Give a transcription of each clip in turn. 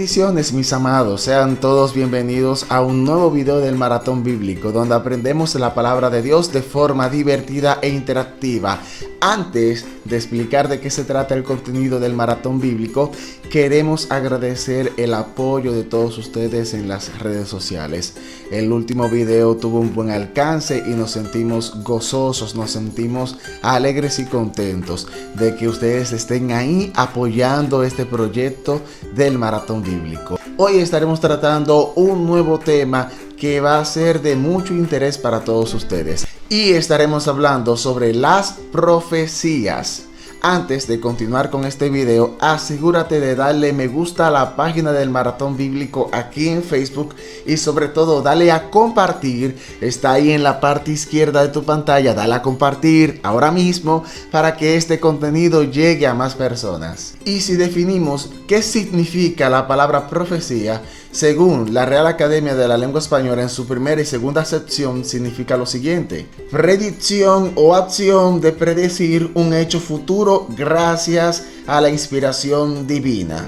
Bendiciones, mis amados, sean todos bienvenidos a un nuevo video del Maratón Bíblico, donde aprendemos la palabra de Dios de forma divertida e interactiva. Antes de explicar de qué se trata el contenido del Maratón Bíblico, queremos agradecer el apoyo de todos ustedes en las redes sociales. El último video tuvo un buen alcance y nos sentimos gozosos, nos sentimos alegres y contentos de que ustedes estén ahí apoyando este proyecto del Maratón Bíblico. Hoy estaremos tratando un nuevo tema que va a ser de mucho interés para todos ustedes y estaremos hablando sobre las profecías. Antes de continuar con este video, asegúrate de darle me gusta a la página del Maratón Bíblico aquí en Facebook y sobre todo dale a compartir. Está ahí en la parte izquierda de tu pantalla, dale a compartir ahora mismo para que este contenido llegue a más personas. Y si definimos qué significa la palabra profecía, según la Real Academia de la Lengua Española en su primera y segunda sección, significa lo siguiente: predicción o acción de predecir un hecho futuro gracias a la inspiración divina.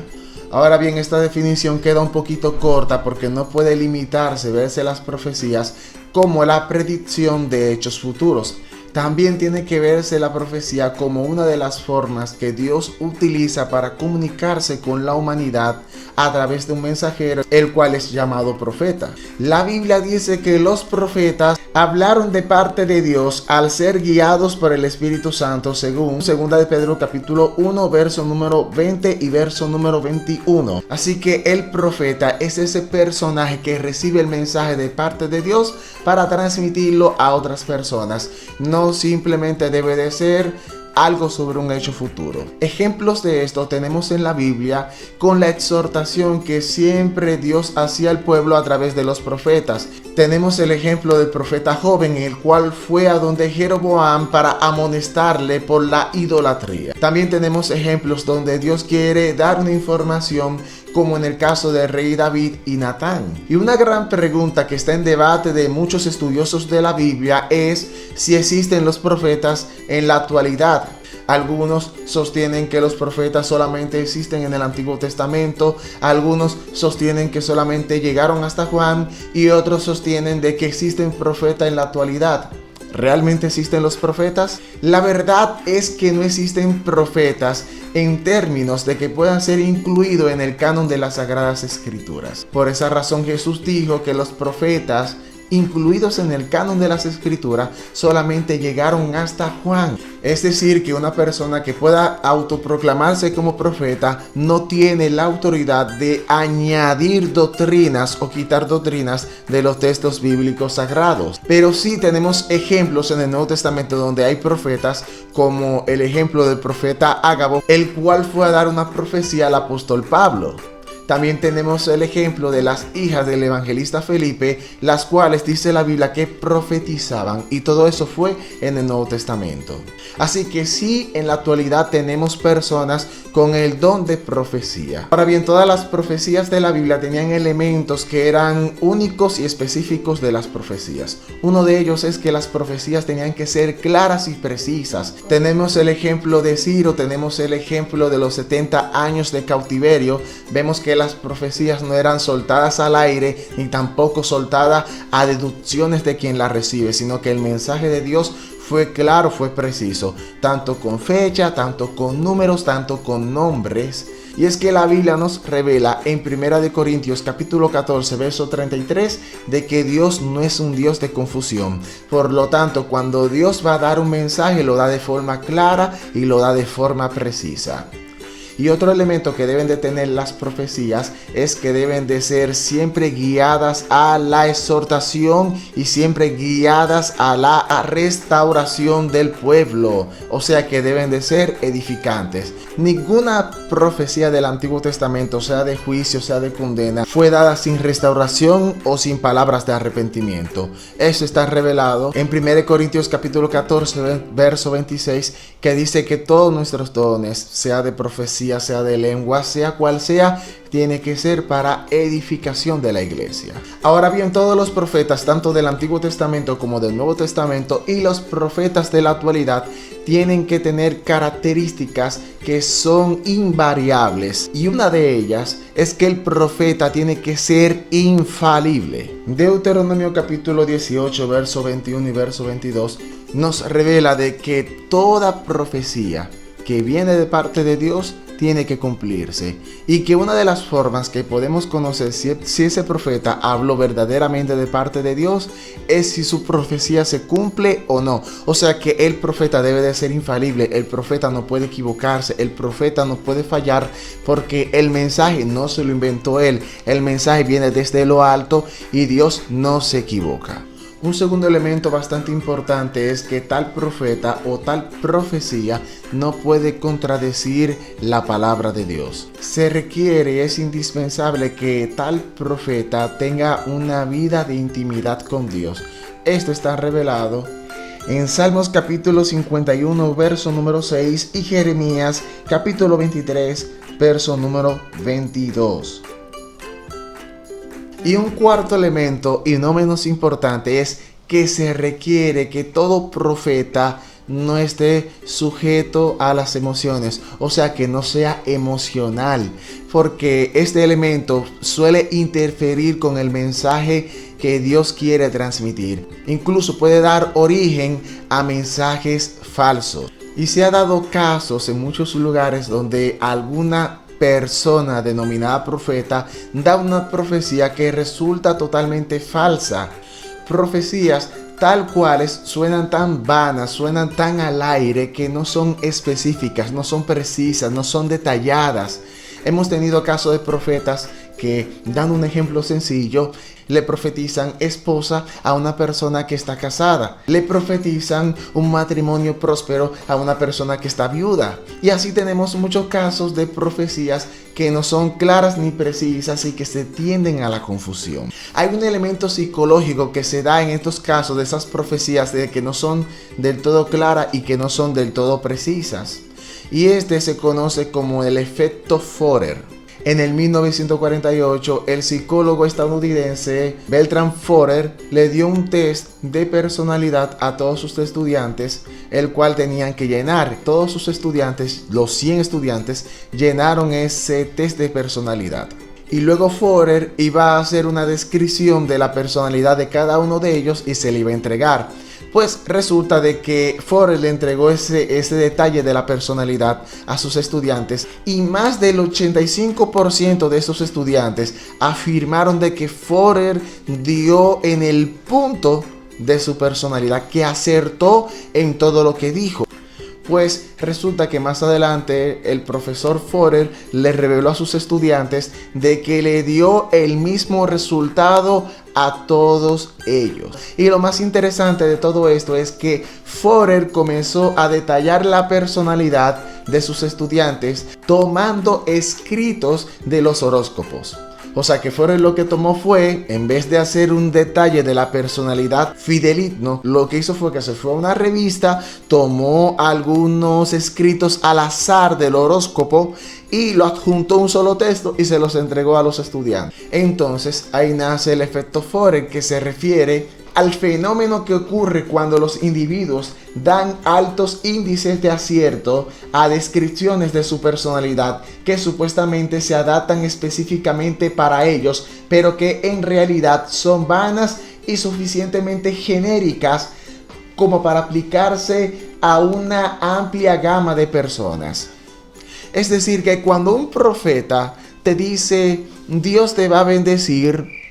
Ahora bien, esta definición queda un poquito corta porque no puede limitarse, verse las profecías como la predicción de hechos futuros. También tiene que verse la profecía como una de las formas que Dios utiliza para comunicarse con la humanidad a través de un mensajero, el cual es llamado profeta. La Biblia dice que los profetas hablaron de parte de Dios al ser guiados por el Espíritu Santo, según 2 de Pedro capítulo 1, verso número 20 y verso número 21. Así que el profeta es ese personaje que recibe el mensaje de parte de Dios para transmitirlo a otras personas. No simplemente debe de ser algo sobre un hecho futuro. Ejemplos de esto tenemos en la Biblia con la exhortación que siempre Dios hacía al pueblo a través de los profetas. Tenemos el ejemplo del profeta joven, el cual fue a donde Jeroboam para amonestarle por la idolatría. También tenemos ejemplos donde Dios quiere dar una información, como en el caso del rey David y Natán. Y una gran pregunta que está en debate de muchos estudiosos de la Biblia es si existen los profetas en la actualidad. Algunos sostienen que los profetas solamente existen en el Antiguo Testamento, algunos sostienen que solamente llegaron hasta Juan y otros sostienen de que existen profetas en la actualidad. ¿Realmente existen los profetas? La verdad es que no existen profetas en términos de que puedan ser incluidos en el canon de las Sagradas Escrituras. Por esa razón Jesús dijo que los profetas incluidos en el canon de las Escrituras solamente llegaron hasta Juan. Es decir, que una persona que pueda autoproclamarse como profeta no tiene la autoridad de añadir doctrinas o quitar doctrinas de los textos bíblicos sagrados. Pero sí tenemos ejemplos en el Nuevo Testamento donde hay profetas, como el ejemplo del profeta Ágabo, el cual fue a dar una profecía al apóstol Pablo. También tenemos el ejemplo de las hijas del evangelista Felipe, las cuales dice la Biblia que profetizaban, y todo eso fue en el Nuevo Testamento. Así que sí, en la actualidad tenemos personas con el don de profecía. Ahora bien, todas las profecías de la Biblia tenían elementos que eran únicos y específicos de las profecías. Uno de ellos es que las profecías tenían que ser claras y precisas. Tenemos el ejemplo de Ciro, tenemos el ejemplo de los 70 años de cautiverio. Vemos que las profecías no eran soltadas al aire ni tampoco soltadas a deducciones de quien las recibe, sino que el mensaje de Dios fue claro, fue preciso, tanto con fecha, tanto con números, tanto con nombres. Y es que la Biblia nos revela en 1 Corintios capítulo 14 verso 33 de que Dios no es un Dios de confusión. Por lo tanto, cuando Dios va a dar un mensaje, lo da de forma clara y lo da de forma precisa. Y otro elemento que deben de tener las profecías es que deben de ser siempre guiadas a la exhortación y siempre guiadas a la restauración del pueblo. O sea que deben de ser edificantes. Ninguna profecía del Antiguo Testamento, sea de juicio, sea de condena, fue dada sin restauración o sin palabras de arrepentimiento. Eso está revelado en 1 Corintios capítulo 14, verso 26, que dice que todos nuestros dones, sea de profecía, sea de lengua, sea cual sea, tiene que ser para edificación de la iglesia. Ahora bien, todos los profetas, tanto del Antiguo Testamento como del Nuevo Testamento, y los profetas de la actualidad, tienen que tener características que son invariables, y una de ellas es que el profeta tiene que ser infalible. Deuteronomio capítulo 18, verso 21 y verso 22 nos revela de que toda profecía que viene de parte de Dios tiene que cumplirse, y que una de las formas que podemos conocer si ese profeta habló verdaderamente de parte de Dios es si su profecía se cumple o no. O sea que el profeta debe de ser infalible, el profeta no puede equivocarse, el profeta no puede fallar, porque el mensaje no se lo inventó él, el mensaje viene desde lo alto y Dios no se equivoca. Un segundo elemento bastante importante es que tal profeta o tal profecía no puede contradecir la palabra de Dios. Se requiere, es indispensable que tal profeta tenga una vida de intimidad con Dios. Esto está revelado en Salmos capítulo 51, verso número 6 y Jeremías capítulo 23, verso número 22. Y un cuarto elemento, y no menos importante, es que se requiere que todo profeta no esté sujeto a las emociones, o sea, que no sea emocional, porque este elemento suele interferir con el mensaje que Dios quiere transmitir. Incluso puede dar origen a mensajes falsos. Y se ha dado casos en muchos lugares donde alguna persona denominada profeta da una profecía que resulta totalmente falsa. Profecías tal cuales suenan tan vanas, suenan tan al aire, que no son específicas, no son precisas, no son detalladas. Hemos tenido casos de profetas que, dando un ejemplo sencillo, le profetizan esposa a una persona que está casada, le profetizan un matrimonio próspero a una persona que está viuda, y así tenemos muchos casos de profecías que no son claras ni precisas y que se tienden a la confusión. Hay un elemento psicológico que se da en estos casos de esas profecías de que no son del todo claras y que no son del todo precisas, y este se conoce como el efecto Forer. En el 1948, el psicólogo estadounidense Bertram Forer le dio un test de personalidad a todos sus estudiantes, el cual tenían que llenar. Todos sus estudiantes, los 100 estudiantes, llenaron ese test de personalidad. Y luego Forer iba a hacer una descripción de la personalidad de cada uno de ellos y se le iba a entregar. Pues resulta de que Forer le entregó ese detalle de la personalidad a sus estudiantes, y más del 85% de esos estudiantes afirmaron de que Forer dio en el punto de su personalidad, que acertó en todo lo que dijo. Pues resulta que más adelante el profesor Forer le reveló a sus estudiantes de que le dio el mismo resultado a todos ellos. Y lo más interesante de todo esto es que Forer comenzó a detallar la personalidad de sus estudiantes tomando escritos de los horóscopos. O sea que Forer lo que tomó fue, en vez de hacer un detalle de la personalidad fidedigno, lo que hizo fue que se fue a una revista, tomó algunos escritos al azar del horóscopo y lo adjuntó a un solo texto y se los entregó a los estudiantes. Entonces ahí nace el efecto Forer, que se refiere al fenómeno que ocurre cuando los individuos dan altos índices de acierto a descripciones de su personalidad que supuestamente se adaptan específicamente para ellos, pero que en realidad son vanas y suficientemente genéricas como para aplicarse a una amplia gama de personas. Es decir, que cuando un profeta te dice Dios te va a bendecir,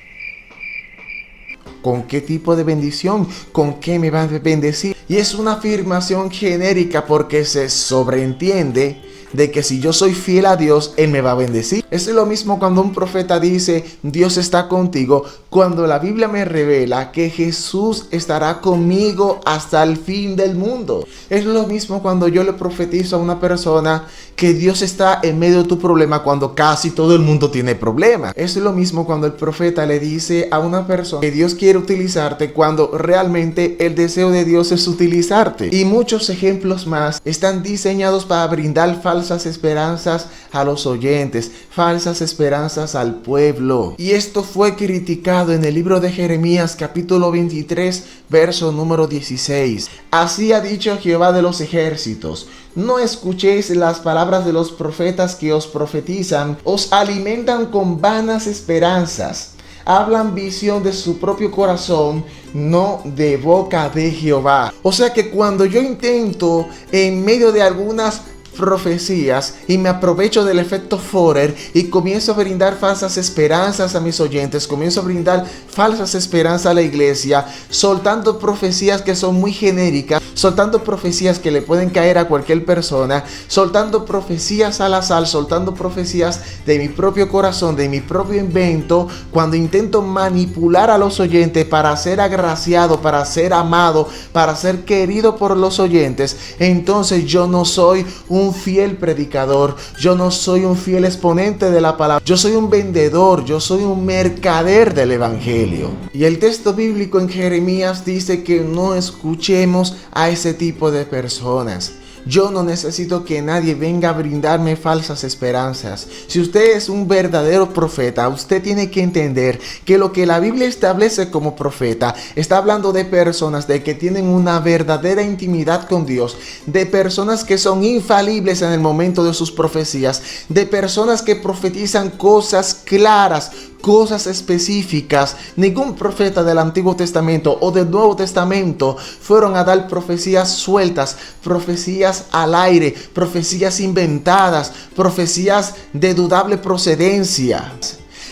¿con qué tipo de bendición? ¿Con qué me va a bendecir? Y es una afirmación genérica porque se sobreentiende de que si yo soy fiel a Dios, Él me va a bendecir. Es lo mismo cuando un profeta dice, Dios está contigo, cuando la Biblia me revela que Jesús estará conmigo hasta el fin del mundo. Es lo mismo cuando yo le profetizo a una persona que Dios está en medio de tu problema cuando casi todo el mundo tiene problemas. Es lo mismo cuando el profeta le dice a una persona que Dios quiere utilizarte cuando realmente el deseo de Dios es utilizarte. Y muchos ejemplos más están diseñados para brindar falsas falsas esperanzas a los oyentes, falsas esperanzas al pueblo. Y esto fue criticado en el libro de Jeremías capítulo 23, verso número 16. Así ha dicho Jehová de los ejércitos: no escuchéis las palabras de los profetas que os profetizan, os alimentan con vanas esperanzas. Hablan visión de su propio corazón, no de boca de Jehová. O sea que cuando yo intento, en medio de algunas profecías, y me aprovecho del efecto Forer y comienzo a brindar falsas esperanzas a mis oyentes, comienzo a brindar falsas esperanzas a la iglesia, soltando profecías que son muy genéricas, soltando profecías que le pueden caer a cualquier persona, soltando profecías al azar, soltando profecías de mi propio corazón, de mi propio invento, cuando intento manipular a los oyentes para ser agraciado, para ser amado, para ser querido por los oyentes, entonces yo no soy un fiel predicador, yo no soy un fiel exponente de la palabra, yo soy un vendedor, yo soy un mercader del evangelio. Y el texto bíblico en Jeremías dice que no escuchemos a ese tipo de personas. Yo no necesito que nadie venga a brindarme falsas esperanzas. Si usted es un verdadero profeta, usted tiene que entender que lo que la Biblia establece como profeta está hablando de personas de que tienen una verdadera intimidad con Dios, de personas que son infalibles en el momento de sus profecías, de personas que profetizan cosas claras, cosas específicas. Ningún profeta del Antiguo Testamento o del Nuevo Testamento fueron a dar profecías sueltas, profecías al aire, profecías inventadas, profecías de dudable procedencia.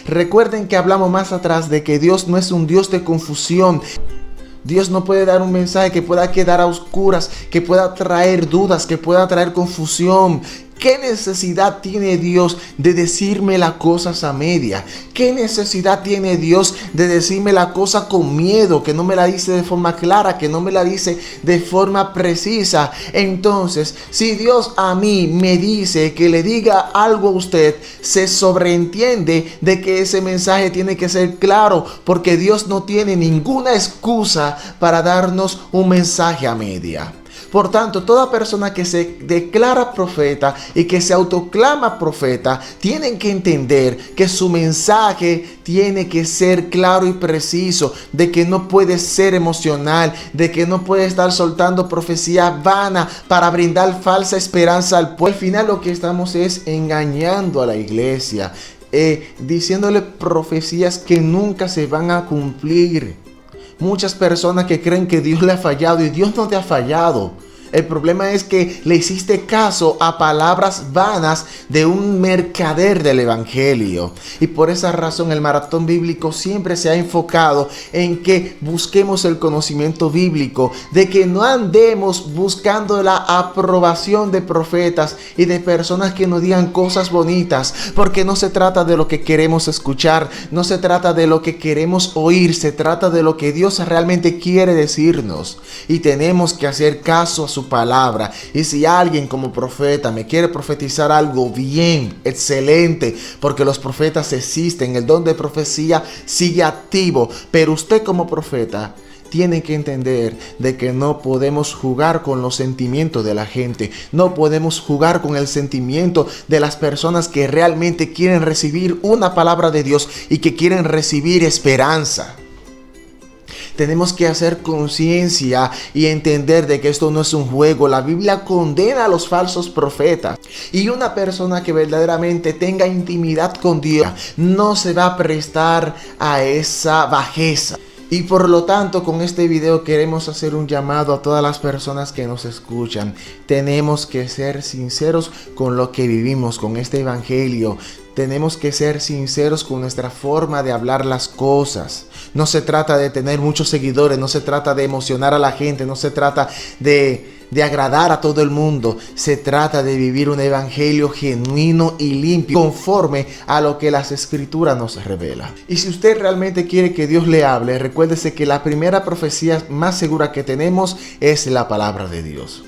Recuerden que hablamos más atrás de que Dios no es un Dios de confusión. Dios no puede dar un mensaje que pueda quedar a oscuras, que pueda traer dudas, que pueda traer confusión. ¿Qué necesidad tiene Dios de decirme las cosas a media? ¿Qué necesidad tiene Dios de decirme la cosa con miedo, que no me la dice de forma clara, que no me la dice de forma precisa? Entonces, si Dios a mí me dice que le diga algo a usted, se sobreentiende de que ese mensaje tiene que ser claro, porque Dios no tiene ninguna excusa para darnos un mensaje a media. Por tanto, toda persona que se declara profeta y que se autoclama profeta, tienen que entender que su mensaje tiene que ser claro y preciso, de que no puede ser emocional, de que no puede estar soltando profecía vana para brindar falsa esperanza al pueblo. Al final lo que estamos es engañando a la iglesia, diciéndole profecías que nunca se van a cumplir. Muchas personas que creen que Dios le ha fallado, y Dios no te ha fallado. El problema es que le hiciste caso a palabras vanas de un mercader del evangelio. Y por esa razón el maratón bíblico siempre se ha enfocado en que busquemos el conocimiento bíblico, de que no andemos buscando la aprobación de profetas y de personas que nos digan cosas bonitas, porque no se trata de lo que queremos escuchar, no se trata de lo que queremos oír, se trata de lo que Dios realmente quiere decirnos. Y tenemos que hacer caso a su palabra. Y si alguien como profeta me quiere profetizar algo, bien, excelente, porque los profetas existen, el don de profecía sigue activo, pero usted como profeta tiene que entender de que no podemos jugar con los sentimientos de la gente, no podemos jugar con el sentimiento de las personas que realmente quieren recibir una palabra de Dios y que quieren recibir esperanza. Tenemos que hacer conciencia y entender de que esto no es un juego. La Biblia condena a los falsos profetas. Y una persona que verdaderamente tenga intimidad con Dios no se va a prestar a esa bajeza. Y por lo tanto, con este video queremos hacer un llamado a todas las personas que nos escuchan. Tenemos que ser sinceros con lo que vivimos, con este evangelio. Tenemos que ser sinceros con nuestra forma de hablar las cosas. No se trata de tener muchos seguidores, no se trata de emocionar a la gente, no se trata de agradar a todo el mundo. Se trata de vivir un evangelio genuino y limpio, conforme a lo que las escrituras nos revelan. Y si usted realmente quiere que Dios le hable, recuérdese que la primera profecía más segura que tenemos es la palabra de Dios.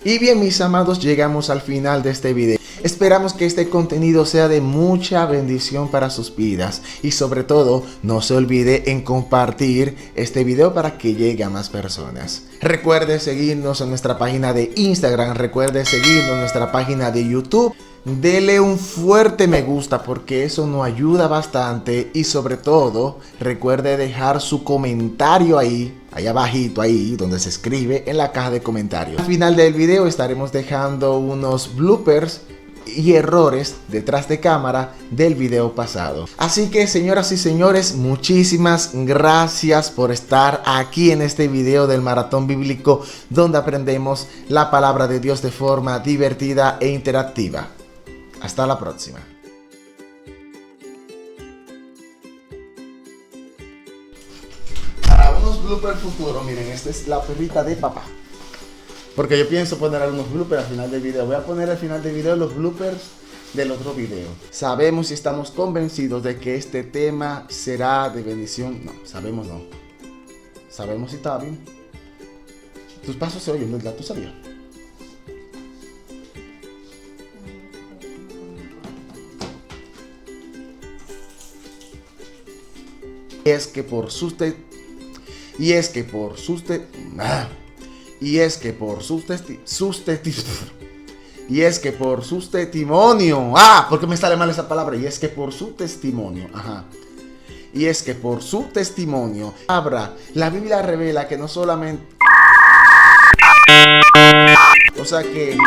Y bien, mis amados, llegamos al final de este video. Esperamos que este contenido sea de mucha bendición para sus vidas y sobre todo no se olvide en compartir este video para que llegue a más personas. Recuerde seguirnos en nuestra página de Instagram, recuerde seguirnos en nuestra página de YouTube. Dele un fuerte me gusta porque eso nos ayuda bastante y sobre todo recuerde dejar su comentario ahí abajito, ahí donde se escribe en la caja de comentarios. Al final del video estaremos dejando unos bloopers y errores detrás de cámara del video pasado. Así que señoras y señores, muchísimas gracias por estar aquí en este video del Maratón Bíblico donde aprendemos la palabra de Dios de forma divertida e interactiva. Hasta la próxima. Para unos bloopers futuros, miren, esta es la perrita de papá. Porque yo pienso poner algunos bloopers al final del video. Voy a poner al final del video los bloopers del otro video. Sabemos y estamos convencidos de que este tema será de bendición. No, sabemos no. Sabemos si está bien. Tus pasos se oyen, ¿verdad? ¿Tú sabías? Y es que por sus testimonio. ¿Por qué me sale mal esa palabra? Y es que por su testimonio. Y es que por su testimonio. La Biblia revela que no solamente. O sea que.